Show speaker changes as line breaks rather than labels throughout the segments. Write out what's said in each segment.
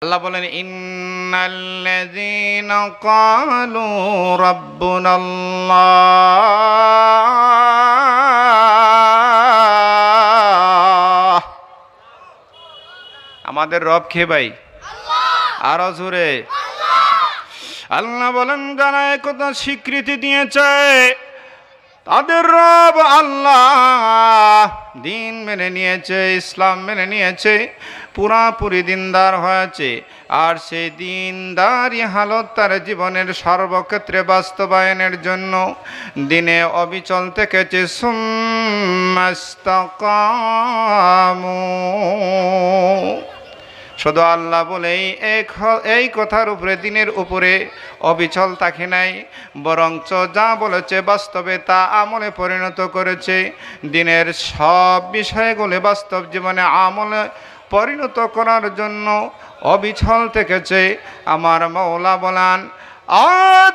আল্লাহ বলেন ইন্নাল্লাযীনা ক্বালু রাব্বুনাল্লাহ। আমাদের রব কে ভাই? আরো জোরে। আল্লাহ বলেন যারা একথা স্বীকৃতি দিয়েছে তাদের রব আল্লাহ, দিন মেনে নিয়েছে, ইসলাম মেনে নিয়েছে, পুরাপুরি দিনদার হয়েছে, আর সেই দিনদারি হালত তার জীবনের সর্বক্ষেত্রে বাস্তবায়নের জন্য দিনে অবিচল থেকেছে। সুম্মাস্তাকামু, শুধু আল্লাহ বলেই এই কথার উপরে, দিনের উপরে অবিচল থাকে নাই, বরঞ্চ যা বলেছে বাস্তবে তা আমলে পরিণত করেছে। দিনের সব বিষয়গুলি বাস্তব জীবনে আমলে পরিণত করার জন্য অবিচল থেকেছে। আমার মওলা বলেন,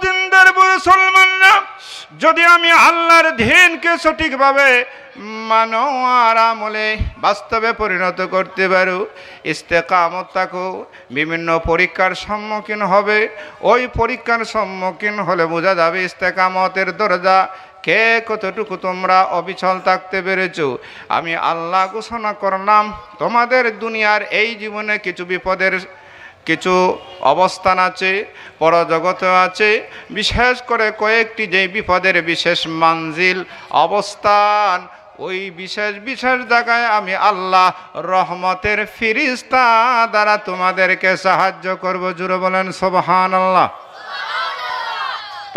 দিনদার মুসলমানরা, যদি আমি আল্লাহর দ্বীনকে সঠিকভাবে মানো আর আমলে বাস্তবে পরিণত করতে পারো, ইস্তেকামত থাকো, বিভিন্ন পরীক্ষার সম্মুখীন হবে। ওই পরীক্ষার সম্মুখীন হলে বোঝা যাবে ইস্তেকামতের দরজা কে কতটুকু তোমরা অবিচল থাকতে পেরেছো। আমি আল্লাহ ঘোষণা করলাম, তোমাদের দুনিয়ার এই জীবনে কিছু বিপদের কিছু অবস্থান আছে, পরজগতেও আছে, বিশেষ করে কয়েকটি যে বিপদের বিশেষ মানজিল অবস্থান, ওই বিশেষ বিশেষ জায়গায় আমি আল্লাহ রহমতের ফিরিস্তা দ্বারা তোমাদেরকে সাহায্য করব। জুড়ে বলেন সুবহানাল্লাহ।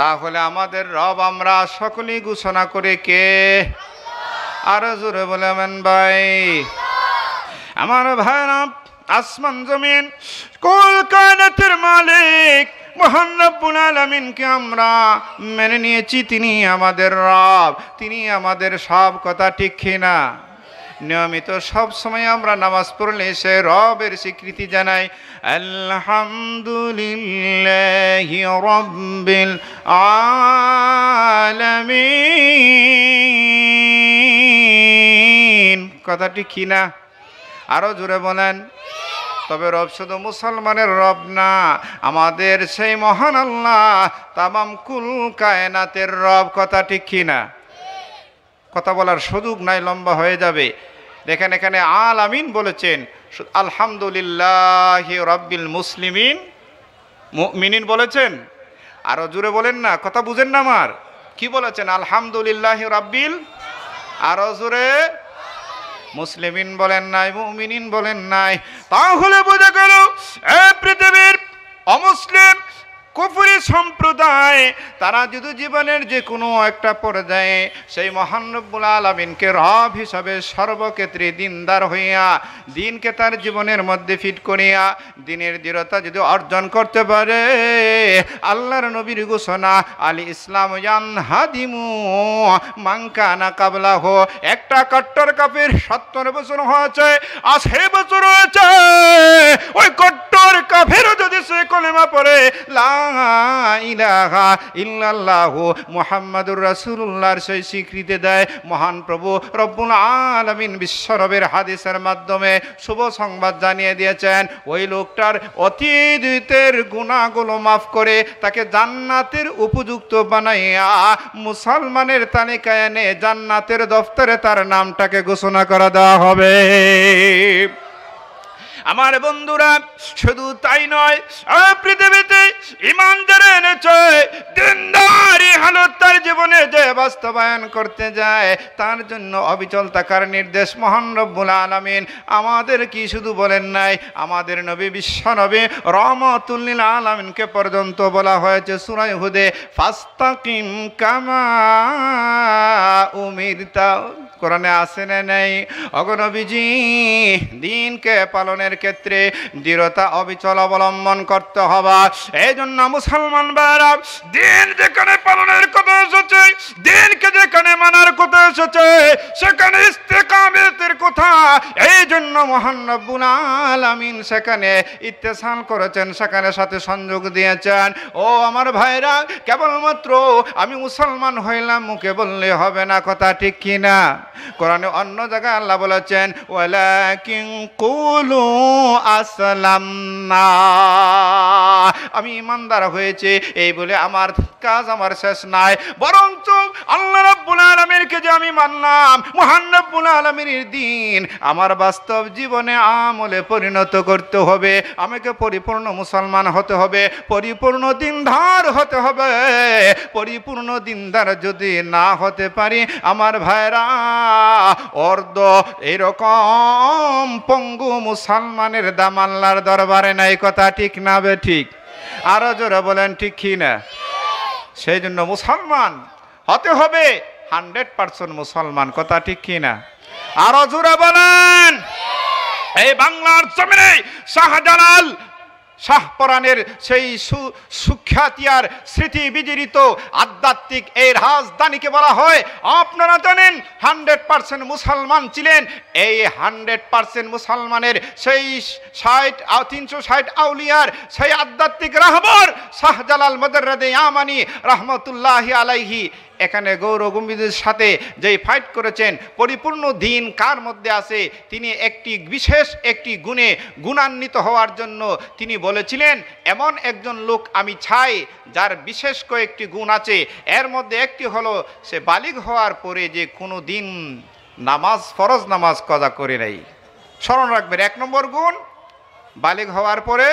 তাহলে আমাদের রব আমরা সকলেই ঘোষণা করে কে? আরো জোরে বলেন ভাই। আমার ভাইরা, আসমান জমিন কুল কায়নাতের মালিক মহান রব্বুল আলামিনকে আমরা মেনে নিয়েছি, তিনি আমাদের রব, তিনি আমাদের সব কথা ঠিক কিনা? নিয়মিত সব সময় আমরা নামাজ পড়লে সে রবের স্বীকৃতি জানাই, আলহামদুলিল্লাহি রাব্বিল আলামিন। কথা ঠিক কিনা? আরো জোরে বলেন। তবে রব শুধু মুসলমানের রব না, আমাদের সেই মহান আল্লাহ তামাম কুল কায়নাতের রব। কথা ঠিক কিনা? কথা বলার সুযোগ নাই, লম্বা হয়ে যাবে। দেখেন এখানে আলামিন বলেছেন, আলহামদুলিল্লাহি রাব্বিল মুসলিমিন, মুমিনিন বলেছেন। আরো জোরে বলেন না, কথা বুঝেন না আমার। কি বলেছেন? আলহামদুলিল্লাহি রাব্বিল, আরো জোরে। মুসলিমিন বলেন নাই, মুমিনিন বলেন নাই। তাহলে বোঝা গেল এই পৃথিবীর অমুসলিম কুফরি সম্প্রদায় তারা যদি জীবনের যে কোনো একটা পর্যায়ে সেই মহান রব্বুল আলামিনকে রব হিসাবে সর্বক্ষেত্রে দিনদার হইয়া, দিনকে তার জীবনের মধ্যে ফিট করিয়া দিনের দৃঢ়তা যদি অর্জন করতে পারে, আল্লাহর নবীর ঘোষণা, আলী ইসলাম ইয়ানহাদিমু মান কানা কাবলাহু। একটা কট্টর কাফির 70 বছর হয়েছে, 80 বছর হয়েছে, ওই কট্টর কাফির যদি সে কলেমা পড়ে লা ইলাহা ইল্লাল্লাহু মুহাম্মাদুর রাসূলুল্লাহর সেই স্বীকৃতি দেয়, মহান প্রভু রব্বুল আলামিন বিশ্বনবীর হাদিসের মাধ্যমে শুভ সংবাদ জানিয়ে দিয়েছেন, ওই লোকটার অতীতের গুনাহগুলো মাফ করে তাকে জান্নাতের উপযুক্ত বানাইয়া মুসলমানের তালিকায় এনে জান্নাতের দফতরে তার নামটাকে ঘোষণা করে দেওয়া হবে। আমার বন্ধুরা, শুধু তাই নয়, পৃথিবীতে ঈমান যারা এনেছে, দিনদারি হালত তার জীবনে যে বাস্তবায়ন করতে যায়, তার জন্য অবিচল থাকার নির্দেশ মহান রব্বুল আলামিন আমাদের কি শুধু বলেন নাই, আমাদের নবী বিশ্ব নবী রহমাতুল লিল আলামিনকে পর্যন্ত বলা হয়েছে সূরা হুদে, ফাস্তাকিম কামা উমিরতা। কোরআনে আছে না নাই? ওগো নবীজি, দিনকে পালনের ক্ষেত্রে দৃঢ়তা অবিচল অবলম্বন করতে হবে। এই জন্য মুসলমান ভাইরা, দিন যেখানে পালনের কথা এসেছে, দিনকে যেখানে মানার কথা এসেছে, সেখানে ইস্তেকামতের কথা। এই জন্য মহান রব্বুল আলামিন সেখানে ইত্তেসাল করেছেন, সেখানে সাথে সংযোগ দিয়েছেন। ও আমার ভাইরা, কেবলমাত্র আমি মুসলমান হইলাম মুখে বললে হবে না। কথা ঠিক কিনা? কোরআনে অন্য জায়গায় আল্লাহ বলেছেন ওয়ালাকিন কুলু আসলামনা, আমি ইমানদার হয়েছে এই বলে আমার কাজ আমার শেষ নাই, বরঞ্চ আল্লাহ রাব্বুল আলামিনকে যে আমি মানলাম, মহান রাব্বুল আলামিনের দিন আমার বাস্তব জীবনে আমলে পরিণত করতে হবে, আমাকে পরিপূর্ণ মুসলমান হতে হবে, পরিপূর্ণ দিনদার হতে হবে। পরিপূর্ণ দিনদার যদি না হতে পারি আমার ভাইরা, অর্ধ এরকম পঙ্গু মুসলমানের দাম আল্লাহর দরবারে নাই। কথা ঠিক না বে ঠিক? আরো জোরে বলেন ঠিক কি না? সেই জন্য মুসলমান হতে হবে 100% মুসলমান। কথা ঠিক কি না? আরো জোরে বলেন। এই বাংলার জমিনে শাহজালাল শাহপরাণের সেই সুখ্যাতিয়ার স্মৃতি বিজড়িত আধ্যাত্মিক এই রাজধানীকে বলা হয়, আপনারা জানেন 100% মুসলমান ছিলেন। এই 100% মুসলমানের সেই 360 আউলিয়ার সেই আধ্যাত্মিক রাহবর শাহজালাল মুজাররদে ইয়ামানি রহমতুল্লাহি আলাইহি এখানে গৌরগম্ভীরের সাথে যেই ফাইট করেছেন, পরিপূর্ণ দিন কার মধ্যে আছে, তিনি একটি বিশেষ একটি গুণে গুণান্বিত হওয়ার জন্য তিনি বলেছিলেন, এমন একজন লোক আমি চাই যার বিশেষ কয়েকটি গুণ আছে। এর মধ্যে একটি হলো সে বালিগ হওয়ার পরে যে কোনো দিন নামাজ, ফরজ নামাজ কজা করে নাই। স্মরণ রাখবেন, 1 নম্বর গুণ বালিগ হওয়ার পরে,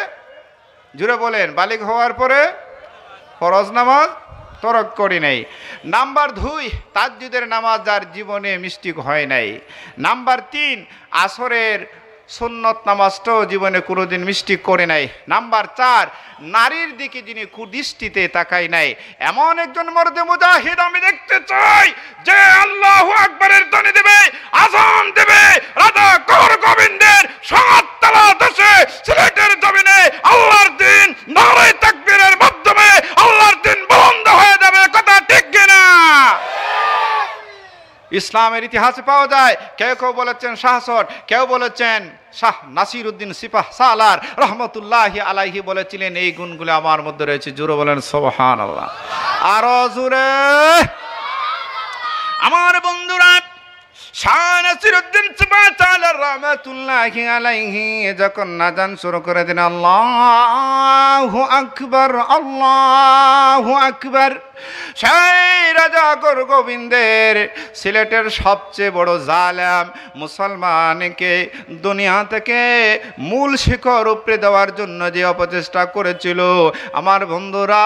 জুড়ে বলেন, বালিগ হওয়ার পরে ফরজ নামাজ তরক করি নাই। নাম্বার 2 তাহাজ্জুদের নামাজ যার জীবনে মিস্টেক হয় নাই। নাম্বার 3 আসরের সুন্নত নামাজটাও জীবনে কোনোদিন মিস্টেক করে নাই। নাম্বার 4 নারীর দিকে যিনি কুদৃষ্টিতে তাকায় নাই, এমন একজন মর্দে মুজাহিদ আমি দেখতে চাই যে আল্লাহু আকবারের ধ্বনি দেবে, আযান দেবে, রাজা গৌর গোবিন্দের 7 তলা দেশে সিলেটের জমিনে আল্লাহর দিন নারায়ে তাকবীরের মাধ্যমে আল্লাহর দিন বুলন্দ হয়ে যাবে। কথা ঠিক কিনা? ইসলামের ইতিহাসে পাওয়া যায়, কেউ কেউ বলেছেন শাহসট, কেউ বলেছেন শাহ নাসিরউদ্দিন সিপাহ সালার রহমতুল্লাহি আলাইহি বলেছিলেন এই গুণগুলো আমার মধ্যে রয়েছে। জোরে বলেন সুবহানাল্লাহ। আরো জোরে। আমার বন্ধুরা, শাহ নাসিরউদ্দিন সিপাহ সালার রহমতুল্লাহি আলাইহি যখন নাজান শুরু করে দিন আল্লাহু আকবার, আল্লাহু আকবার, সেই রাজা গৌর গোবিন্দের সিলেটের সবচেয়ে বড় জালেম মুসলমানকে দুনিয়া থেকে মূল শিকড় উপড়ে দেওয়ার জন্য যে অপচেষ্টা করেছিল, আমার বন্ধুরা,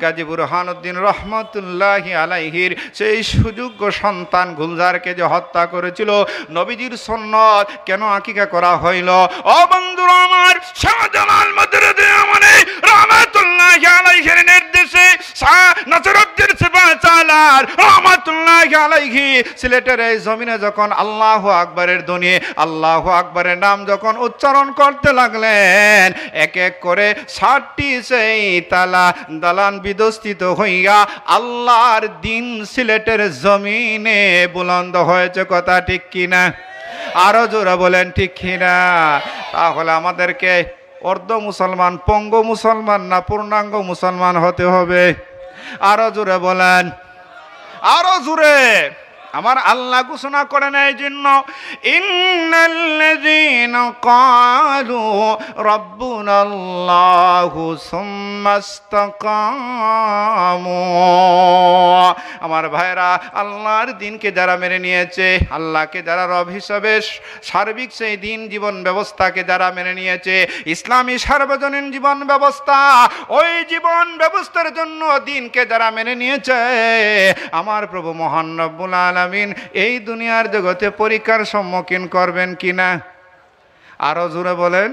গাজী বুরহানুদ্দিন রহমতুল্লাহি আলাইহির সেই সুযোগ্য সন্তান গুলজারকে যে হত্যা করেছিল, নবীজির সুন্নত কেন আকিকা করা হইল? ও বন্ধুরা আমার, শাহজালাল মুজাররদে ইয়ামানি রহমতুল্লাহি আলাইহির নির্দেশে নাসিরউদ্দিন সিপাহ সালার রহমতুল্লাহি আলাইহি সিলেটের এই জমিনে যখন আল্লাহু আকবারের ধ্বনি, আল্লাহু আকবারের নাম যখন উচ্চারণ করতে লাগলেন, এক এক করে 60টি সেই তালা দালান বিধ্বস্ত হইয়া আল্লাহর দিন সিলেটের জমিনে বুলন্দ হয়েছে। কথা ঠিক কিনা? আরো জোরে বলেন ঠিক কিনা? তাহলে আমাদেরকে অর্ধ মুসলমান, পঙ্গু মুসলমান না পূর্ণাঙ্গ মুসলমান হতে হবে? আরো জোরে বলেন, আরো জোরে। আমার আল্লাহ ঘোষণা করেন এই জন্য, ইন্নাল্লাযীনা ক্বালু রাব্বুনাল্লাহু সুম্মা ইসতাকামু। আমার ভাইরা, আল্লাহর দিনকে যারা মেনে নিয়েছে, আল্লাহকে যারা রব হিসাবে সার্বিক সেই দিন জীবন ব্যবস্থাকে যারা মেনে নিয়েছে, ইসলামী সার্বজনীন জীবন ব্যবস্থা, ওই জীবন ব্যবস্থার জন্য দিনকে যারা মেনে নিয়েছে, আমার প্রভু মহান রব্বুল আলামিন এই দুনিয়ার জগতে পরীক্ষার সম্মুখীন করবেন কিনা? আরো জোরে বলেন,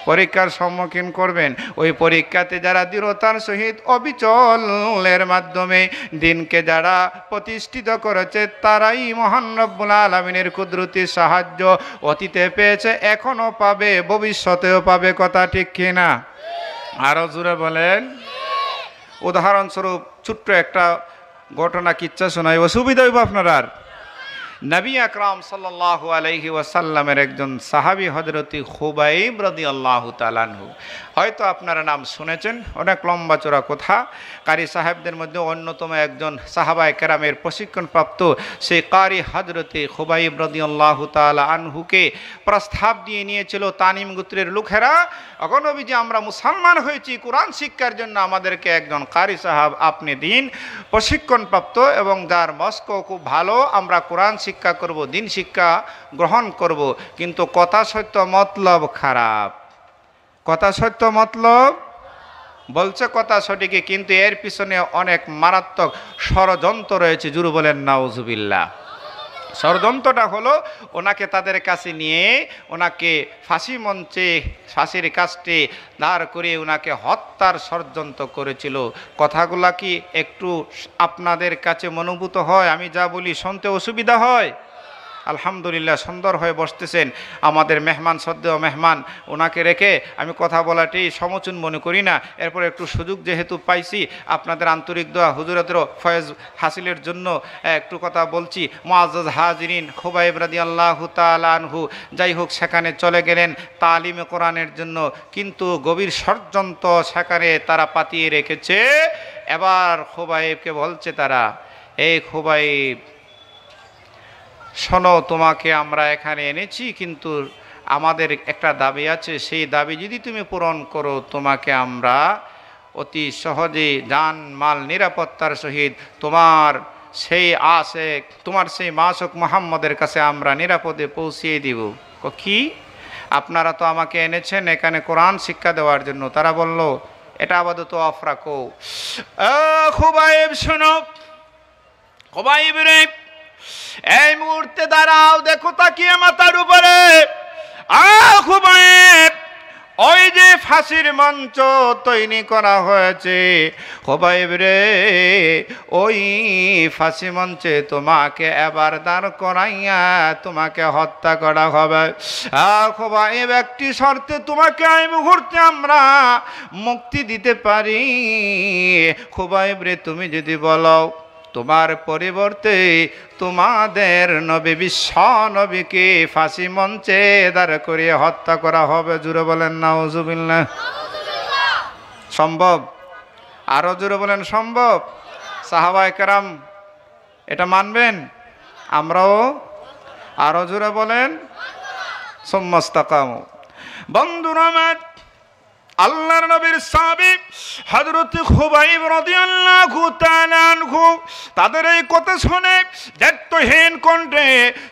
পরীক্ষার সম্মুখীন করবেন। ওই পরীক্ষাতে যারা দৃঢ়তার সহিত অবিচলের মাধ্যমে দিনকে যারা প্রতিষ্ঠিত করেছে, তারাই মহান রব্বুল আলামিনের কুদরতি সাহায্য অতীতে পেয়েছে, এখনো পাবে, ভবিষ্যতেও পাবে। কথা ঠিক কিনা? আরো জোরে বলেন। উদাহরণস্বরূপ ছোট্ট একটা ঘটনা কিচ্ছা শোনাইব, সুবিধা হইব আপনার। নবী আকরাম সাল্লাল্লাহু আলাইহি ওয়াসাল্লামের একজন সাহাবী হযরত খুবাইব রাদিয়াল্লাহু তাআলা আনহু। হয়তো আপনারা নাম শুনেছেন, অনেক লম্বা চড়া কথা। কারি সাহেবদের মধ্যে অন্যতম একজন সাহাবায়ে কেরামের প্রশিক্ষণপ্রাপ্ত সেই কারি হযরত খুবাইব রাদিয়াল্লাহু তাআলা আনহুকে প্রস্তাব দিয়ে নিয়েছিল তানিম গোত্রের লোকেরা, অগণবীজি আমরা মুসলমান হয়েছি, কোরআন শিক্ষার জন্য আমাদেরকে একজন কারি সাহাব আপনি দিন, প্রশিক্ষণপ্রাপ্ত এবং যার মস্ক খুব ভালো, আমরা কোরআন শিক্ষা করব, দিন শিক্ষা গ্রহণ করব। কিন্তু কথা সত্য মতলব খারাপ, কথা সত্য মতলব বলছে কথা সঠিকই, কিন্তু এর পিছনে অনেক মারাত্মক ষড়যন্ত্র রয়েছে। জুরু বলেন নাউজুবিল্লাহ। ষড়যন্ত্রটা হলো ওনাকে তাদের কাছে নিয়ে ওনাকে ফাঁসি মঞ্চে ফাঁসির কাস্টে দাঁড় করে ওনাকে হত্যার ষড়যন্ত্র করেছিল। কথাগুলা কি একটু আপনাদের কাছে মনোভূত হয়? আমি যা বলি শুনতে অসুবিধা হয়? আলহামদুলিল্লাহ, সুন্দর হয়ে বসতেছেন আমাদের মেহমান, শ্রদ্ধেয় মেহমান। ওনাকে রেখে আমি কথা বলাটি সমচুন মনে করি না। এরপর একটু সুযোগ যেহেতু পাইছি, আপনাদের আন্তরিক দোয়া হুজুরাতের ফয়েজ হাসিলের জন্য একটু কথা বলছি। মুআজ্জাজ হাজিরিন, খুবাইব রাদিয়াল্লাহু তাআলা আনহু যাই হোক সেখানে চলে গেলেন তালিমে কোরআনের জন্য, কিন্তু গভীর ষড়যন্ত্র সেখানে তারা পাতিয়ে রেখেছে। এবার খুবাইবকে বলছে তারা, এই খুবাইব শোনো, তোমাকে আমরা এখানে এনেছি, কিন্তু আমাদের একটা দাবি আছে, সেই দাবি যদি তুমি পূরণ করো তোমাকে আমরা অতি সহজে জান মাল নিরাপত্তার সহিত তোমার সেই মাসুক মুহাম্মদের কাছে আমরা নিরাপদে পৌঁছিয়ে দিব। কি, আপনারা তো আমাকে এনেছেন এখানে কোরআন শিক্ষা দেওয়ার জন্য। তারা বলল, এটা আপাতত অফ রাখো। খুবাইব শোনো, খুবাইব রে, এই মুহূর্তে দাঁড়াও, দেখো তাকিয়ে মাথার উপরে। খুবাইব, ওই যে ফাঁসির মঞ্চ তৈরি করা হয়েছে, খুবাইব রে, ওই ফাঁসি মঞ্চে তোমাকে এবার দাঁড় করাইয়া তোমাকে হত্যা করা হবে। খুবাইব, একটি শর্তে তোমাকে এই মুহূর্তে আমরা মুক্তি দিতে পারি। খুবাইব রে, তুমি যদি বলো তোমার পরিবর্তে তোমাদের নবী বিশ্ব নবীকে ফাঁসি মঞ্চে দাঁড় করিয়ে হত্যা করা হবে। জুড়ে বলেন নাউজুবিল্লাহ। সম্ভব? আরো জুড়ে বলেন সম্ভব? সাহাবায়ে কেরাম এটা মানবেন? আমরাও? আরো জুড়ে বলেন সুম্মাস্তাকামু। বন্ধুরা আমার, আল্লাহর নবীর সাহাবী হযরত খুবাইব রাদিয়াল্লাহু তাআলা আনহু তাদের এই কথা শুনে দায়িত্বহীন কণ্ঠে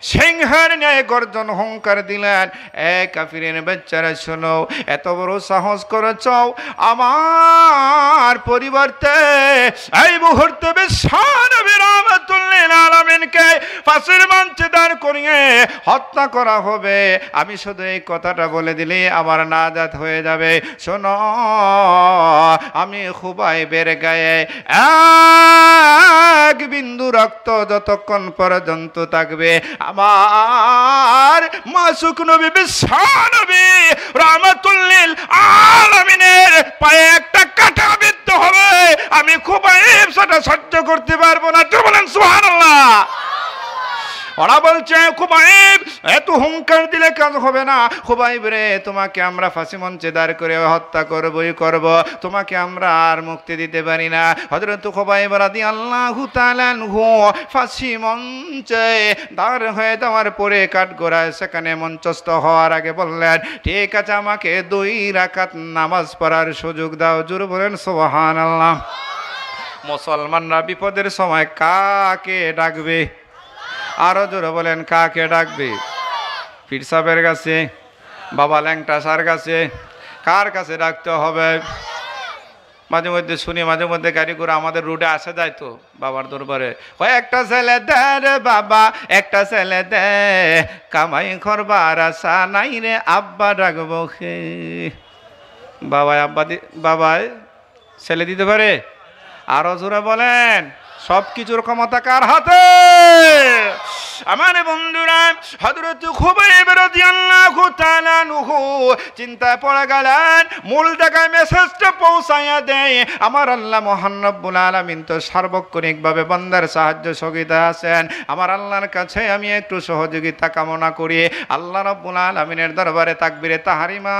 সিংহের ন্যায় গর্জন হুঙ্কার দিলেন, এ কাফিরের বাচ্চারা শোনো, এত বড় সাহস করেছ আমার পরিবর্তে এই মুহূর্তে বিশ্ব নবী রাহমাতুল লিল আলামিনকে ফাঁসির মঞ্চে দাঁড় করিয়ে হত্যা করা হবে। আমি শুধু এই কথাটা বলে দিলে আমার নাজাত হয়ে যাবে। শোনো, আমি খুবাইবের গায়ে এক বিন্দু রক্ত যতক্ষণ পর্যন্ত থাকবে, আমার মাসুক নবী বিশ্ব নবী রাহমাতুল লিল আলামিনের পায়ে একটা কাঁটা বিদ্ধ হবে, আমি খুবাইব সেটা সহ্য করতে পারবো না। তো বলেন সুবহানাল্লাহ। ওরা বলছে, খুবাইব এত হুঙ্কার দিলে কাজ হবে না। খুবাইব রে, তোমাকে আমরা ফাঁসি মঞ্চে দাঁড় করে হত্যা করবই করব, তোমাকে আমরা আর মুক্তি দিতে পারি না। হযরত খুবাইব রাদিয়াল্লাহু তাআলা আনহু ফাঁসি মঞ্চে দাঁড় হয়ে যাওয়ার পরে কাঠগড়ায় সেখানে মঞ্চস্থ হওয়ার আগে বললেন, ঠিক আছে, আমাকে 2 রাকাত নামাজ পড়ার সুযোগ দাও। জোরে বলেন সুবহানাল্লাহ। মুসলমানরা বিপদের সময় কাকে ডাকবে? আরো জোরে বলেন, কাকে ডাকবে? পীর সাহেবের কাছে, বাবা ল্যাংটা সার কাছে, কার কাছে ডাকতে হবে? মাঝে মধ্যে শুনি, মাঝে মধ্যে গাড়ি করে আমাদের রোডে আসা যায় তো বাবার দরবারে, একটা ছেলে দে রে বাবা, একটা ছেলে দে, কামাই করবার আশা নাই রে আব্বা ডাকবো খে। বাবায় আব্বা বাবায় ছেলে দিতে পারে? আরো জোরে বলেন, সব কিছুর ক্ষমতা কার হাতে? আমার বন্ধুরা, হযরত খুবাইব রাদিয়াল্লাহু তাআলা আনহু চিন্তায় পড়ে গেলেন, মূল জায়গায় মেসেজটা পৌঁছায়া দেয়। আমার আল্লাহ মহান রব্বুল আলামিন তো সার্বক্ষণিকভাবে বান্দার সাহায্য সহযোগিতা আছেন। আমার আল্লাহর কাছে আমি একটু সহযোগিতা কামনা করি। আল্লাহ রব্বুল আলামিনের দরবারে তাকবীরে তাহরিমা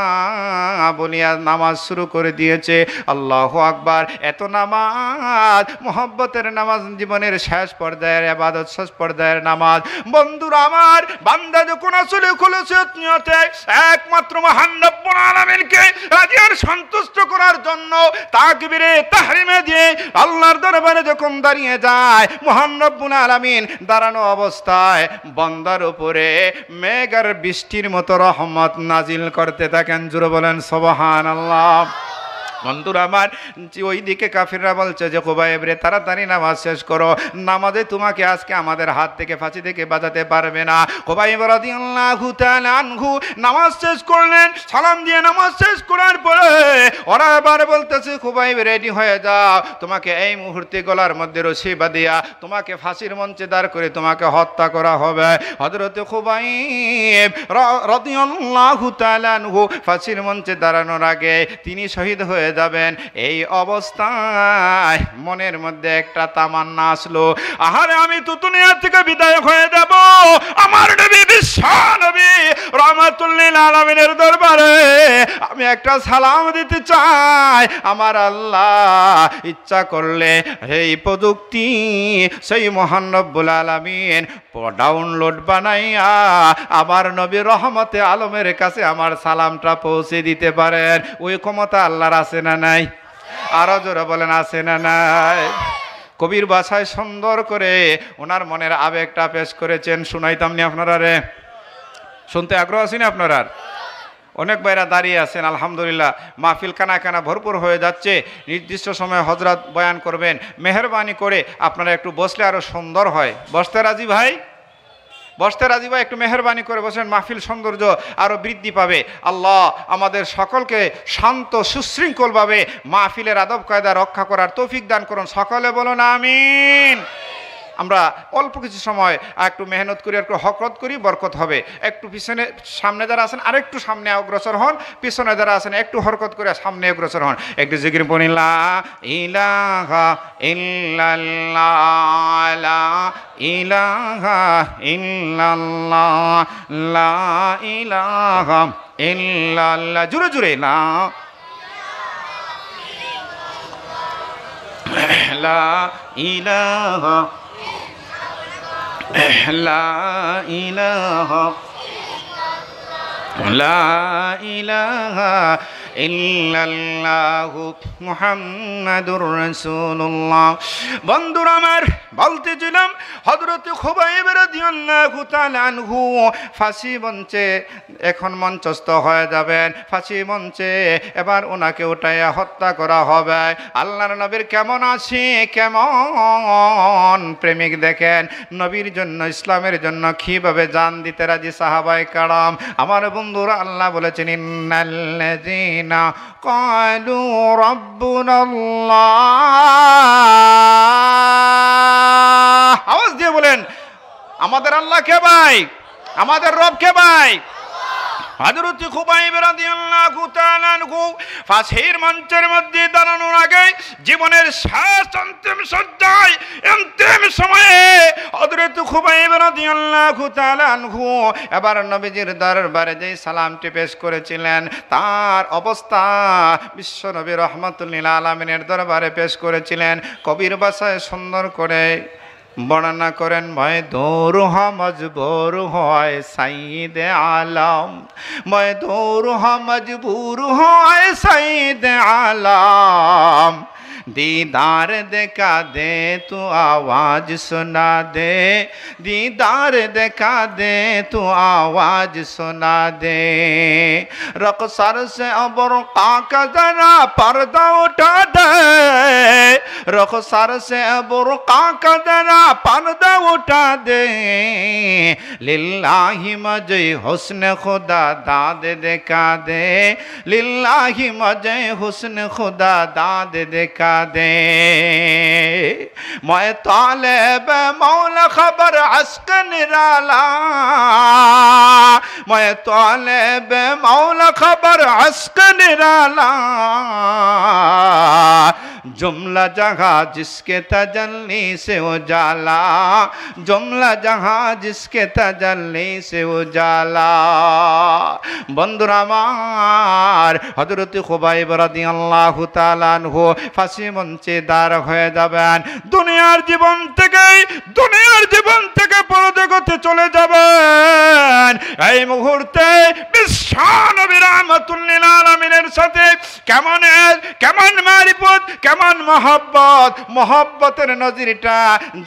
বলিয়া নামাজ শুরু করে দিয়েছে। আল্লাহু আকবার। এত নামাজ, মুহাব্বতের নামাজ, জীবনের শেষ পর্যায়ের ইবাদত, শেষ পর্যায়ের নামাজ। বন্ধুরা আমার, বান্দা যখন আসলে খুলেছে নিয়তে একমাত্র মহান রব্বুল আলামিনকে রাজি আর সন্তুষ্ট করার জন্য তাকবীরে তাহরিমা দিয়ে আল্লাহর দরবারে যখন দাঁড়িয়ে যায়, মহান রব্বুল আলামিন দাঁড়ানো অবস্থায় বান্দার উপরে মেঘ আর বৃষ্টির মতো রহমত নাজিল করতে থাকেন। জোরে বলেন সুবহানাল্লাহ। বন্ধুরা আমার, ওই দিকে কাফিররা বলছে যে খুবাইব রে, তাড়াতাড়ি নামাজ শেষ করো, নামাজে তোমাকে আজকে আমাদের হাত থেকে ফাঁসি থেকে বাঁচাতে পারবে না। খুবাইব রাদিয়াল্লাহু তাআলা আনহু নামাজ শেষ করলেন। সালাম দিয়ে নামাজ শেষ করার পরে ওরা এবার বলতেছে, খুবাইব রেডি হয়ে যাও, তোমাকে এই মুহূর্তে গলার মধ্যে রশি বাঁধিয়া তোমাকে ফাঁসির মঞ্চে দাঁড় করে তোমাকে হত্যা করা হবে। হযরত খুবাইব রাদিয়াল্লাহু তাআলা আনহু ফাঁসির মঞ্চে দাঁড়ানোর আগে তিনি শহীদ হয়ে যাবেন। এই অবস্থায় মনের মধ্যে একটা তামান্না আসলো, আহারে আমি তো দুনিয়া থেকে বিদায় হয়ে যাব, আমার নবী বিশ্ব নবী রাহমাতুল লিল আলামিনের দরবারে আমি একটা সালাম দিতে চাই। আমার আল্লাহ ইচ্ছা করলে এই প্রযুক্তি সেই মহান রব্বুল আলামিন ডাউনলোড বানাইয়া আমার নবী রহমতে আলমের কাছে আমার সালামটা পৌঁছে দিতে পারেন। ওই ক্ষমতা আল্লাহর আছে না নাই? আরো জোরে বলেন, আছে না নাই? কবির ভাষায় সুন্দর করে ওনার মনের আবেগটা পেশ করেছেন। শুনাইতাম নি আপনারা রে? শুনতে আগ্রহ আছেন আপনারা? অনেক ভাইরা দাঁড়িয়ে আছেন, আলহামদুলিল্লাহ। মাহফিল কানা কানা ভরপুর হয়ে যাচ্ছে। নির্দিষ্ট সময়ে হযরত বয়ান করবেন। মেহেরবানি করে আপনারা একটু বসলে আরো সুন্দর হয়। বসতে রাজি ভাই? বসতে রাজি ভাই? একটু মেহেরবানি করে বসেন, মাহফিল সৌন্দর্য আরো বৃদ্ধি পাবে। আল্লাহ আমাদের সকলকে শান্ত সুশৃঙ্খলভাবে মাহফিলের আদব কায়দা রক্ষা করার তৌফিক দান করুন। সকলে বলুন আমিন। আমরা অল্প কিছু সময় একটু মেহনত করি, একটু হকরত করি, বরকত হবে। একটু পিছনে, সামনে যারা আছেন আরেকটু সামনে অগ্রসর হন, পিছনে যারা আছেন একটু হরকত করে সামনে অগ্রসর হন। একটু জিকির পড়ি, লা ইলাহা ইল্লাল্লাহ, লা ইলাহা ইল্লাল্লাহ, লা ইলাহা ইল্লাল্লাহ। জোরে জোরে, লা ইলাহা লা ইলাহা লা ইলাহা ইল্লাল্লাহু মুহাম্মাদুর রাসূলুল্লাহ। বন্ধুরা আমার, বলতেছিলাম হযরত খুবাইব রাদিয়াল্লাহু তাআলা আনহু ফাঁসি মঞ্চে এখন মঞ্চস্থ হয়ে যাবেন। ফাঁসি মঞ্চে এবার ওনাকে উঠাইয়া হত্যা করা হবে। আল্লাহর নবীর কেমন আছে, কেমন প্রেমিক দেখেন, নবীর জন্য, ইসলামের জন্য কিভাবে জান দিতে রাজি সাহাবায়ে কেরাম। আমার বন্ধুরা, আল্লাহ বলেছেন, ইন্নাল্লাযীনা ক্বালু রাব্বুনাল্লাহ। আওয়াজ দিয়ে বলেন, আমাদের আল্লাহ কে ভাই? আমাদের রব কে ভাই? হযরত খুবাইব রাদিয়াল্লাহু তাআলা আনহু ফাঁসির মঞ্চের মধ্যে দাঁড়ানোর আগে জীবনের শেষ অন্তিম সজ্জায় অন্তিম সময়ে হযরত খুবাইব রাদিয়াল্লাহু তাআলা আনহু এবার নবীজির দরবারে যে সালামটি পেশ করেছিলেন, তার অবস্থা বিশ্ব নবী রাহমাতুল লিল আলামিনের দরবারে পেশ করেছিলেন। কবির ভাষায় সুন্দর করে বর্ণনা করেন, মই দৌর মজবুর হয় সাইয়্যিদে আলম, মই দৌর মজবুর হয় সাইয়্যিদে আলম, दीदार देखा दे तू आवाज सुना दे, दीदार देखा दे तू आवाज सुना दे, रक़सर से बुर्क़ा का जरा पर्दा उठा दे, रक़सर से बुर्क़ा का जरा पर्दा उठा दे, लिल्लाहि मुझे हुस्न खुदा दाद देखा दे, लिल्लाहि मुझे हुस्न खुदा दाद देखा दे मैं तालिब मौला खबर अश्क निराला मैं तालिब मौला खबर अश्क निराला जुमला जहां जिसके तजल्ली से उजाला जुमला जहां जिसके तजल्ली से उजाला बंधुरा আমার হযরত খুবাইব রাদিয়াল্লাহু তাআলা আনহু ফাঁসি মঞ্চে দাঁড় হয়ে যাবেন দুনিয়ার জীবন থেকে পরজগতে চলে যাবেন এই মুহূর্তে বিশ্ব নবী রাহমাতুল লিল আলামিনের সাথে কেমন মারিফত কেমন মহব্বতের নজিরটা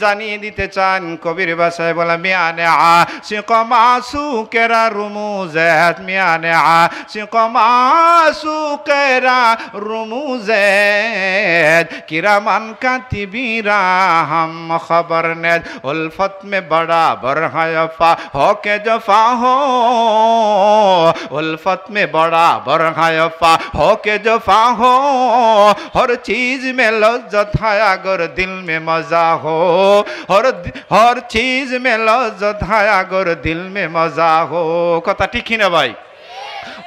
জানিয়ে দিতে চান কবির ভাষায় বলা মিয়ানে আশিক মাসুকেরা রুমুজাত মিয়ানে আশিক মাসুকেরা রুমুজাত কিরামান কাতিবিরা हम खबर ने उल्फत में बराबर है वफा हो के जफा हो उल्फत में बराबर है वफा हो के जफा हो हर चीज में लज्जत है अगर दिल में मजा हो हर चीज में लज्जत है अगर दिल में मजा हो कथा ठीक ही ना भाई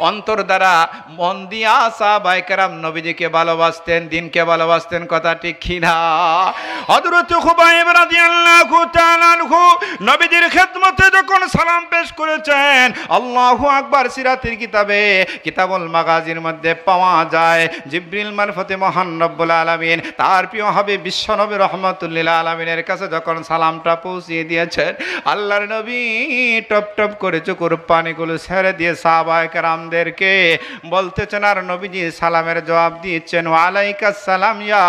অন্তর দ্বারা মন দিয়া সাহাবায়ে কেরাম নবীজিকে ভালোবাসতেন দিনকে ভালোবাসতেন কথা ঠিক কিনা হযরত খুবাইব রাদিয়াল্লাহু তাআলা আনহু নবীজির খেদমতে যখন সালাম পেশ করেছেন আল্লাহু আকবার সিরাতের কিতাবে কিতাবুল মাগাজির মধ্যে পাওয়া যায় জিবরিল মারফতে মহান রব্বুল আলামিন তার প্রিয় হাবিব বিশ্বনবী রাহমাতুল লিল আলামিনের কাছে যখন সালামটা পৌঁছিয়ে দিয়েছেন আল্লাহর নবী টপ টপ করে চোখের পানিগুলো ছেড়ে দিয়ে সাহাবায়ে কেরাম কে বলতেছেন আর নবীজি সালামের জবাব দিয়েছেন ওয়ালাইকাস সালাম ইয়া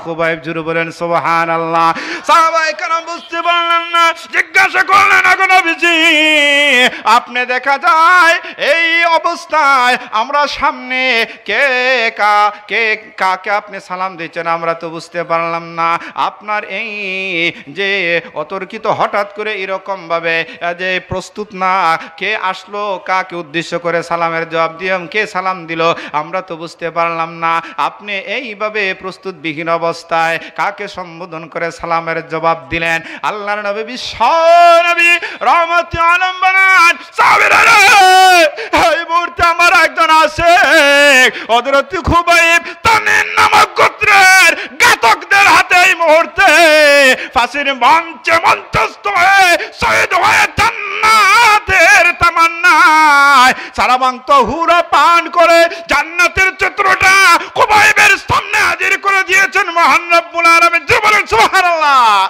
খুবাইব জুরু বলেন সুবহানাল্লাহ সাহাবায়ে কেরাম বুঝতে পারলেন না জিজ্ঞাসা করলেন আগো নবীজি আপনি দেখা যায় এই অবস্থায় আমরা সামনে কাকে আপনি সালাম দিচ্ছেন আমরা তো বুঝতে পারলাম না আপনার এই যে অতর্কিত হঠাৎ করে এরকম ভাবে যে প্রস্তুত না কে আসলো কাকে উদ্দেশ্য করে সালামের জবাব দিলাম কে সালাম দিল আমরা তো বুঝতে পারলাম না আপনি এইভাবে প্রস্তুতবিহীন অবস্থায় কাকে সম্বোধন করে সালামের জবাব দিলেন আল্লাহর নবী বিশ্ব নবী রহমতুল আলম বানান সাহাবীরা এই মুহূর্তে আমার একজন আছে হযরত খুবাইব তামিম নামক গোত্রের ঘাতকদের হাতে এই মুহূর্তে ফাঁসির মঞ্চে মঞ্চস্থ হয়ে শহীদ হয়ে জান্নাতের তামান্নায় সারাবান্ত হুরা পান করে জান্নাতের চিত্রটা খুবাইবের সামনে হাজির করে দিয়েছেন মহান রব্বুল আলামিন বলেন সুবহানাল্লাহ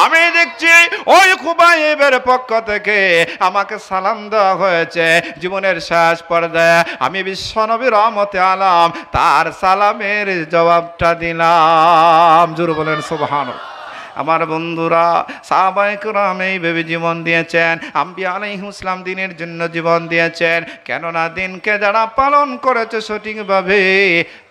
আমি দেখছি ওই খুবাইবের পক্ষ থেকে আমাকে সালাম দেওয়া হয়েছে জীবনের শেষ পর্যায়ে আমি বিশ্বনবী রহমতে আলম তার সালামের জবাবটা দিলাম জোরে বলেন সুবহানাল্লাহ আমার বন্ধুরা সাহাবায়ে কেরাম এইভাবে জীবন দিয়েছেন আম্বিয়া আলাইহিস সালাম দিনের জন্য জীবন দিয়েছেন কেননা দিনকে যারা পালন করেছে সঠিকভাবে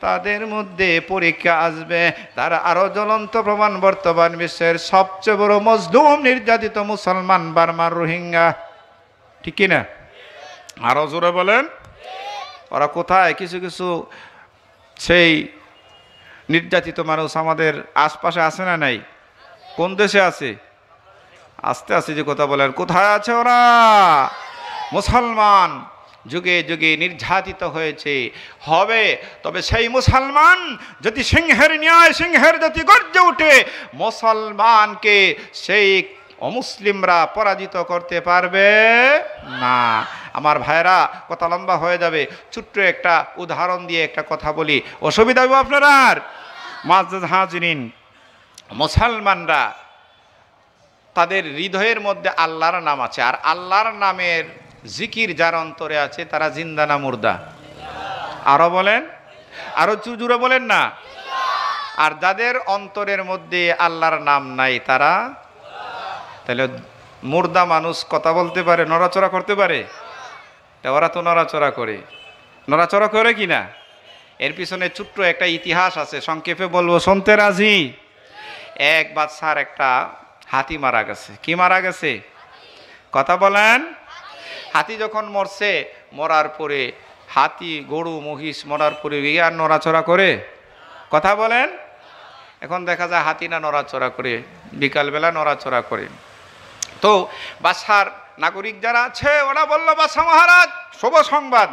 তাদের মধ্যে পরীক্ষা আসবে তারা আরো জ্বলন্ত প্রমাণ বর্তমান বিশ্বের সবচেয়ে বড় মজলুম নির্যাতিত মুসলমান বার্মার রোহিঙ্গা ঠিক কি না আরো জোরে বলেন ওরা কোথায় কিছু কিছু সেই নির্যাতিত মানুষ আমাদের আশপাশে আছে না নাই কোন দেশে আছে আস্তে আস্তে যে কথা বলেন কোথায় আছে ওরা মুসলমান যুগে যুগে নির্যাতিত হয়েছে হবে তবে সেই মুসলমান যদি সিংহের ন্যায় সিংহের যদি গর্জে উঠে মুসলমানকে সেই অমুসলিমরা পরাজিত করতে পারবে না আমার ভাইরা কথা লম্বা হয়ে যাবে ছোট্ট একটা উদাহরণ দিয়ে একটা কথা বলি অসুবিধা হবে আপনারা মুআজ্জাজ হাজিরিন মুসলমানরা তাদের হৃদয়ের মধ্যে আল্লাহর নাম আছে আর আল্লাহর নামের জিকির যার অন্তরে আছে তারা জিন্দা না মুর্দা আরো বলেন আরো জোরে বলেন না আর যাদের অন্তরের মধ্যে আল্লাহর নাম নাই তারা তাহলে মুর্দা মানুষ কথা বলতে পারে নড়াচড়া করতে পারে ওরা তো নড়াচড়া করে কি না এর পিছনে ছোট্ট একটা ইতিহাস আছে সংক্ষেপে বলবো শুনতে রাজি এক বাদশার একটা হাতি মারা গেছে কি মারা গেছে কথা বলেন হাতি যখন মরছে মরার পরে হাতি গরু মহিষ মরার পরে আর নড়াচড়া করে কথা বলেন এখন দেখা যায় হাতি না নড়াচড়া করে, বিকালবেলা নড়াচড়া করে। তো বাদশার নাগরিক যারা আছে ওরা বলল, বাদশা মহারাজ শুভ সংবাদ,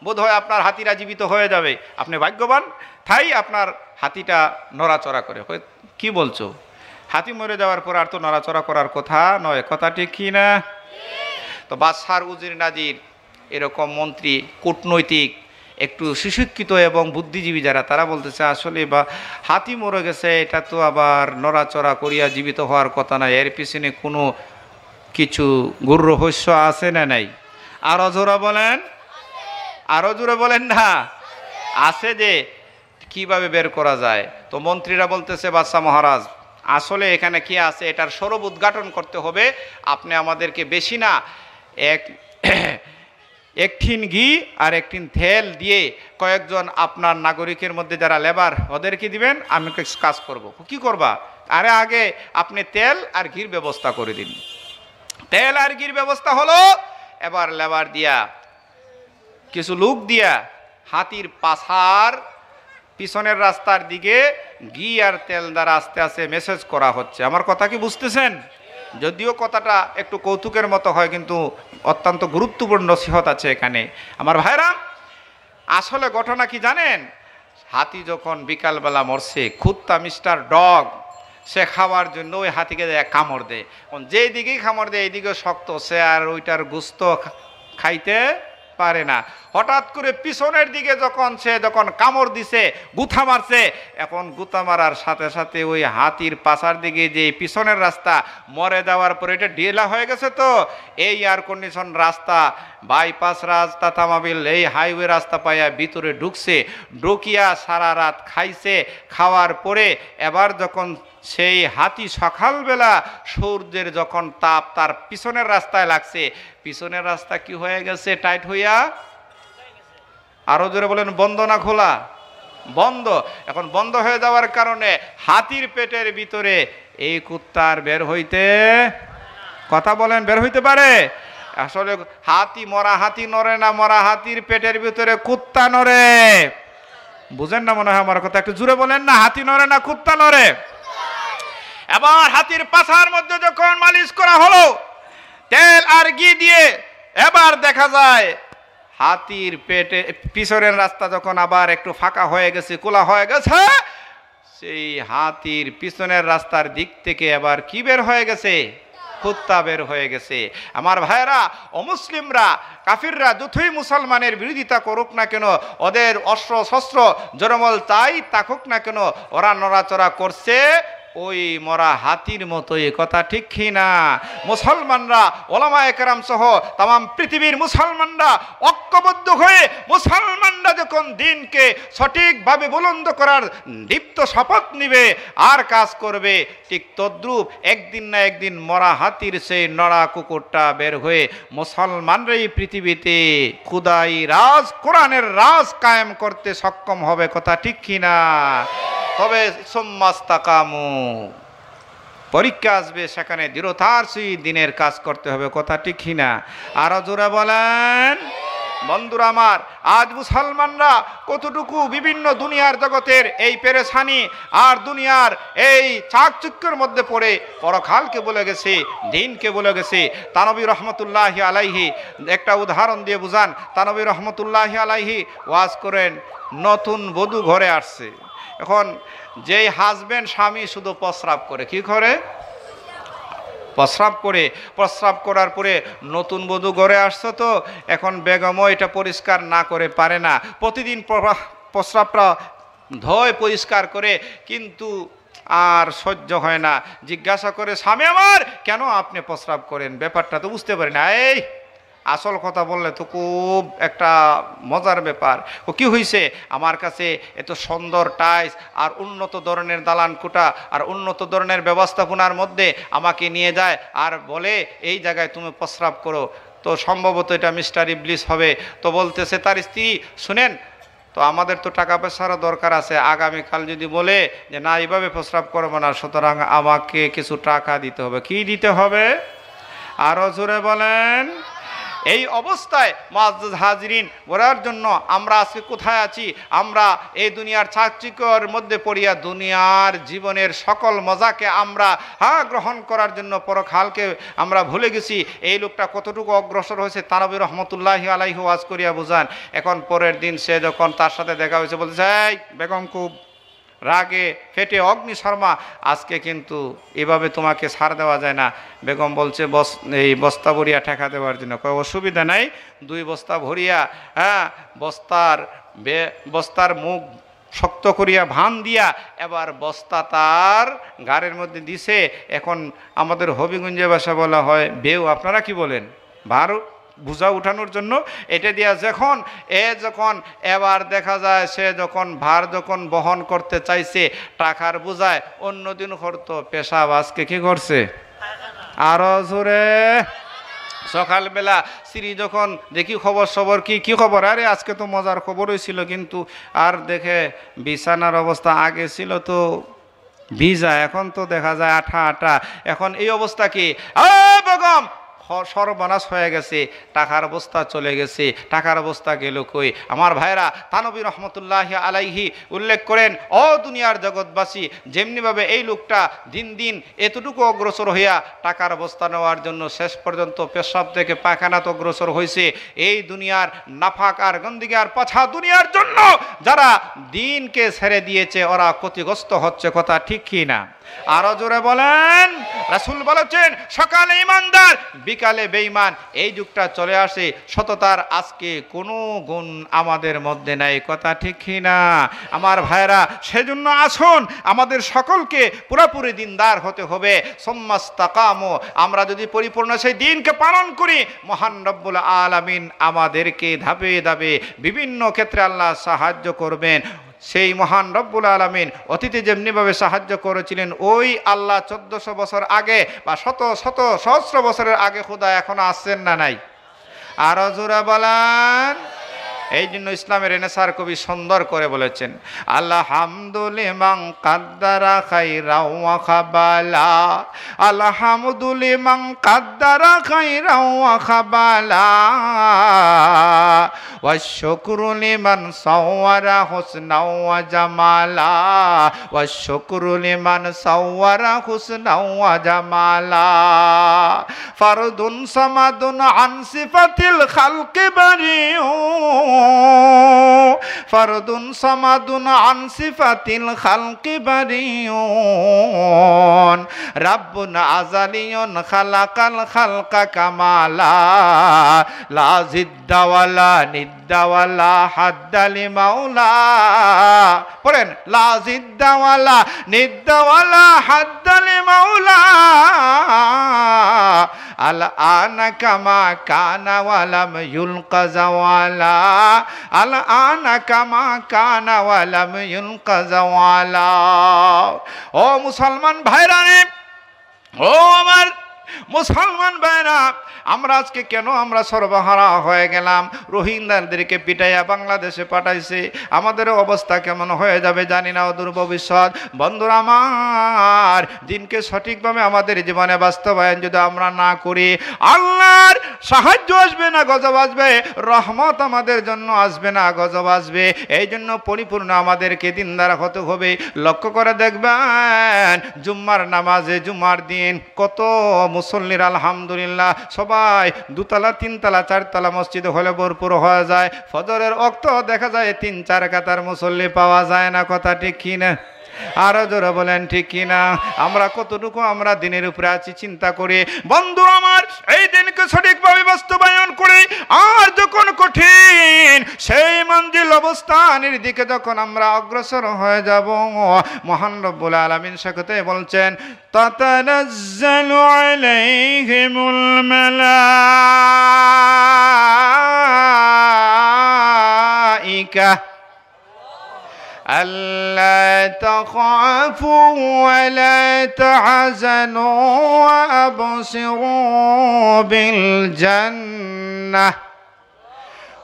বোধ হয় আপনার হাতিরা জীবিত হয়ে যাবে, আপনি ভাগ্যবান, তাই আপনার হাতিটা নড়াচড়া করে। কি বলছো? হাতি মরে যাওয়ার পর আর তো নড়াচড়া করার কথা নয়, কথা ঠিক কি না? তো বাদশার উজির নাজির এরকম মন্ত্রী, কূটনৈতিক একটু সুশিক্ষিত এবং বুদ্ধিজীবী যারা, তারা বলতেছে আসলে বা হাতি মরে গেছে, এটা তো আবার নড়াচড়া করিয়া জীবিত হওয়ার কথা নয়, এর পিছনে কোনো কিছু গুরু রহস্য আছে না নাই? আরো জোরে বলেন, আরো জোরে বলেন না, আছে যে কিভাবে বের করা যায়? তো মন্ত্রীরা বলতেছে, বাদশা মহারাজ আসলে এখানে কি আছে এটার স্বরূপ উদ্ঘাটন করতে হবে, আপনি আমাদেরকে বেশি না এক ঠিন ঘি আর এক ঠিন তেল দিয়ে কয়েকজন আপনার নাগরিকের মধ্যে যারা লেবার ওদেরকে দিবেন, আমি কাজ করব। কি করবা? আরে আগে আপনি তেল আর ঘির ব্যবস্থা করে দিন। তেল আর ঘির ব্যবস্থা হলো, এবার লেবার দিয়া কিছু লোক দিয়া হাতির পাছার পিছনের রাস্তার দিকে ঘি আর তেল দ্বারা আস্তে আস্তে মেসেজ করা হচ্ছে। আমার কথা কি বুঝতেছেন? যদিও কথাটা একটু কৌতুকের মতো হয়, কিন্তু অত্যন্ত গুরুত্বপূর্ণ নসিহত আছে এখানে। আমার ভাইরা, আসলে ঘটনা কি জানেন? হাতি যখন বিকালবেলা মরছে, কুত্তা মিস্টার ডগ সে খাওয়ার জন্য ওই হাতিকে কামড় দেয়। যেই দিকেই কামড় দেয় এইদিকে শক্ত, সে আর ওইটার গোস্ত খাইতে পারে না। হঠাৎ করে পিছনের দিকে যখন কামড় দিছে, গুথা মারছে, এখন গুথা মারার সাথে সাথে ওই হাতির পাছার দিকে যে পিছনের রাস্তা মরে যাওয়ার পরে এটা ঢিলা হয়ে গেছে। তো এই এয়ার কন্ডিশন রাস্তা, বাইপাস রাস্তা, তামাবিল এই হাইওয়ে রাস্তা পাইয়া ভিতরে ঢুকছে, ঢুকিয়া সারা রাত খাইছে। খাওয়ার পরে এবার যখন সেই হাতি সকালবেলা সূর্যের যখন তাপ তার পিছনের রাস্তায় লাগছে, পিছনের রাস্তা কি হয়ে গেছে? টাইট হইয়া, আরো জোরে বলেন, বন্ধ না খোলা? বন্ধ। এখন বন্ধ হয়ে যাওয়ার কারণে হাতির পেটের ভিতরে এই কুত্তার বের হইতে, কথা বলেন, বের হইতে পারে? আসলে হাতি, মরা হাতি নড়ে না, মরা হাতির পেটের ভিতরে কুত্তা নড়ে। বুঝেন না মনে হয় আমার কথা? একটু জোরে বলেন না, হাতি নড়ে না কুত্তা নড়ে? এবার হাতির পাছার মধ্যে যখন মালিশ করা হলো তেল আর ঘি দিয়ে, এবার দেখা যায় হাতির পেটে পিছনের রাস্তা যখন আবার একটু ফাঁকা হয়ে গেছে, খোলা হয়ে গেছে, সেই হাতির পিছনের রাস্তার দিক থেকে এবার কি বের হয়ে গেছে? কুত্তা বের হয়ে গেছে। আমার ভাইয়েরা, অমুসলিমরা, কাফিররা যতই মুসলমানের বিরোধিতা করুক না কেন, ওদের অস্ত্র শস্ত্র জরমল তাই থাকুক না কেন, ওরা নড়াচড়া করছে ওই মরা হাতির মতোই, কথা ঠিক কি না? মুসলমানরা, ওলামায়ে কেরাম সহ তাম পৃথিবীর মুসলমানরা ঐক্যবদ্ধ হয়ে মুসলমানরা যখন দিনকে সঠিকভাবে বুলন্দ করার দীপ্ত শপথ নিবে আর কাজ করবে, ঠিক তদ্রূপ একদিন না একদিন মরা হাতির সেই নড়া কুকুরটা বের হয়ে মুসলমানরাই পৃথিবীতে খুদাই রাজ, কোরআনের রাজ কায়েম করতে সক্ষম হবে, কথা ঠিক কি না? তবে সুম্মাস্তাকামু, পরীক্ষা আসবে, সেখানে দৃঢ়তার সহিত দিনের কাজ করতে হবে, কথা ঠিক কি না? আরো জোরে বলেন। বন্ধুরা আমার, আজ মুসলমানরা কতটুকু বিভিন্ন দুনিয়ার জগতের এই পেরেশানি আর দুনিয়ার এই চাকচুক্যের মধ্যে পড়ে পরকালকে বলে গেছে, দিনকে বলে গেছে। তানবী রহমতুল্লাহি আলাইহি একটা উদাহরণ দিয়ে বুঝান। তানবী রহমতুল্লাহি আলাইহি ওয়াজ করেন, নতুন বধূ ঘরে আসছে। এখন যেই হাজবেন্ড, স্বামী শুধু প্রস্রাব করে, কি করে? প্রস্রাব করে। প্রস্রাব করার পরে নতুন বধূ ঘরে আসছে, তো এখন বেগমও এটা পরিষ্কার না করে পারে না। প্রতিদিন প্রস্রাবটা ধোয়, পরিষ্কার করে, কিন্তু আর সহ্য হয় না। জিজ্ঞাসা করে, স্বামী আমার কেন আপনি প্রস্রাব করেন? ব্যাপারটা তো বুঝতে পারি না। এই আসল কথা বললে তো খুব একটা মজার ব্যাপার। ও কি হয়েছে? আমার কাছে এত সুন্দর টাইলস আর উন্নত ধরনের দালান কোঠা আর উন্নত ধরনের ব্যবস্থাপনার মধ্যে আমাকে নিয়ে যায় আর বলে এই জায়গায় তুমি প্রস্রাব করো, তো সম্ভবত এটা মিস্টার ইবলিস হবে। তো বলতেছে তার স্ত্রী, শুনেন তো আমাদের তো টাকা পয়সারও দরকার আছে, আগামীকাল যদি বলে যে না এইভাবে প্রস্রাব করবো না, সুতরাং আমাকে কিছু টাকা দিতে হবে। কি দিতে হবে? আরো জোরে বলেন। এই অবস্থায় মুআজ্জাজ হাজিরিন বলার জন্য আমরা আজকে কোথায় আছি? আমরা এই দুনিয়ার চাকচিক্যের মধ্যে পড়িয়া দুনিয়ার জীবনের সকল মজাকে আমরা গ্রহণ করার জন্য পরকালকে আমরা ভুলে গেছি। এই লোকটা কতটুকু অগ্রসর হয়েছে তানবী রহমতুল্লাহি আলাইহি ওয়াজ করিয়া বুঝান। এখন পরের দিন সে যখন তার সাথে দেখা হয়েছে বলছে, এই বেগম খুব রাগে ফেটে অগ্নি শর্মা, আজকে কিন্তু এভাবে তোমাকে ছাড় দেওয়া যায় না। বেগম বলছে এই বস্তা ভরিয়া ঠেকা দেওয়ার জন্য। অসুবিধা নাই, 2 বস্তা ভরিয়া বস্তার মুখ শক্ত করিয়া ভান দিয়া এবার বস্তা তার গাড়ির মধ্যে দিছে। এখন আমাদের হবিগঞ্জে ভাষা বলা হয় বেউ, আপনারা কি বলেন? ভার বোঝা উঠানোর জন্য এটা দিয়া যখন এবার দেখা যায় সে যখন ভার বহন করতে চাইছে টাকার বোঝায়, অন্যদিন করতো পেশাব, আজকে কি করছে? আরো জোরে। সকালবেলা স্ত্রী যখন দেখি খবর কি খবর, আরে আজকে তো মজার খবর হয়েছিল, কিন্তু আর দেখে বিছানার অবস্থা আগে ছিল তো ভিজা, এখন তো দেখা যায় আঠা আঠা। এখন এই অবস্থা কি? বেগম সর্বনাশ হয়ে গেছে, টাকার অবস্থা চলে গেছে। টাকার অবস্থা গেল কই? আমার ভাইরা, তানবী রহমতুল্লাহি আলাইহি উল্লেখ করেন, ও দুনিয়ার জগৎবাসী, যেমনিভাবে এই লোকটা দিন দিন এতটুকু অগ্রসর হইয়া টাকার অবস্থা নেওয়ার জন্য শেষ পর্যন্ত পেশাব থেকে পায়খানাত অগ্রসর হয়েছে, এই দুনিয়ার নাফাক আর গন্দিগি আর পাছা দুনিয়ার জন্য যারা দিনকে ছেড়ে দিয়েছে ওরা ক্ষতিগ্রস্ত হচ্ছে। কথা ঠিক কি না? আরো জোরে বলেন। রাসূল বলেছেন, সকালে ইমানদার বিকালে বেঈমান। এই যুগটা চলে আসে, সততার আজকে কোনো গুণ আমাদের মধ্যে নাই। কথা ঠিক কি না আমার ভাইরা? সেজন্য আসুন আমাদের সকলকে পুরোপুরি দিনদার হতে হবে। সুম্মাস্তাকামু, আমরা যদি পরিপূর্ণ সেই দিনকে পালন করি, মহান রব্বুল আলামিন আমাদেরকে ধাপে ধাপে বিভিন্ন ক্ষেত্রে আল্লাহ সাহায্য করবেন। সেই মহান রব্বুল আলামিন অতীতে যেমনিভাবে সাহায্য করেছিলেন, ওই আল্লাহ 1400 বছর আগে বা শত সহস্র বছরের আগে খোদা এখনো আসছেন না নাই? আরো জোরে বলেন। এই জন্য ইসলামের রেনেসার কবি সুন্দর করে বলেছেন, আলহামদুলিমান কাদ্দারা খাইরা ওয়া খাবালা, আলহামদুলিমান কাদ্দারা খাইরা ওয়া খাবালা, ওয়াশ-শুকরু লিমান সাওয়ারা হুসনা ওয়া জামালা, ওয়াশ-শুকরু লিমান সাওয়ারা হুসনা ওয়া জামালা, ফারদুন সামাদুন আন সিফাতিল খালকি বারিউ, ফারদুন সামাদুন আন সিফাতিল খালকি বারিউন, রাব্বুন আযালিয়ুন খালাকাল খালকা কামালা, লা জিদ্দা ওয়ালা নিদ্দা ওয়ালা হাদ্দা লিমাওলা। পড়েন, লা জিদ্দা ওয়ালা নিদ্দা ওয়ালা হাদ্দা লিমাওলা, আল আনা কামা কানা ওয়ালাম ইউলকা জাওয়ালা, আল আনা কামা কানা ওয়ালাম ইউলকা জাওয়ালা। ও মুসলমান ভাইরা রে, ও আমার মুসলমান ভাইরা, আমরা আজকে কেন আমরা সর্বহারা হয়ে গেলাম? রোহিঙ্গাদেরকে পিটাইয়া বাংলাদেশে পাঠাইছে, আমাদের অবস্থা কেমন হয়ে যাবে জানি না অদূর ভবিষ্যৎ। বন্ধুরা আমার, দিনকে সঠিকভাবে আমাদের জীবনে বাস্তবায়ন যদি আমরা না করি, আল্লাহর সাহায্য আসবে না গজব আসবে, রহমত আমাদের জন্য আসবে না গজব আসবে। এই জন্য পরিপূর্ণ আমাদেরকে দিনদার হতে হবে। লক্ষ্য করে দেখবেন, জুম্মার নামাজে জুম্মার দিন কত মুসল্লির আলহামদুলিল্লাহ সবাই 2 তলা 3 তলা 4 তলা মসজিদ হলে ভরপুর হয়ে যায়। ফজরের ওয়াক্ত দেখা যায় 3-4 কাতার মুসল্লি পাওয়া যায় না। কথা ঠিক কি না? আরো জোরে বলেন ঠিক কি না? আমরা কতটুকু আমরা দিনের উপরে আছি চিন্তা করি। বন্ধু আমার, এই দিনকে সঠিকভাবে বাস্তবায়ন করে আর যখন কঠিন সেই মঞ্জিল অবস্থানের দিকে যখন আমরা অগ্রসর হয়ে যাব, মহান রব্বুল আলামিন সাথে বলছেন, তাতানাজ্জালু আলাইহিমুল মালাইকা ألا تخافوا ولا تحزنوا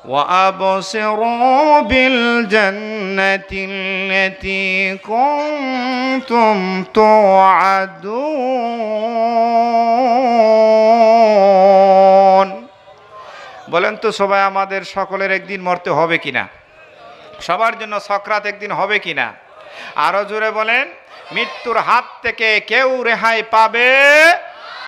وأبصروا بالجنة التي كنتم توعدون মৃত্যু সবাই আমাদের সকলের একদিন মরতে হবে কিনা? সবার জন্য সকরাত একদিন হবে কিনা? আরো জোরে বলেন, মৃত্যুর হাত থেকে কেউ রেহাই পাবে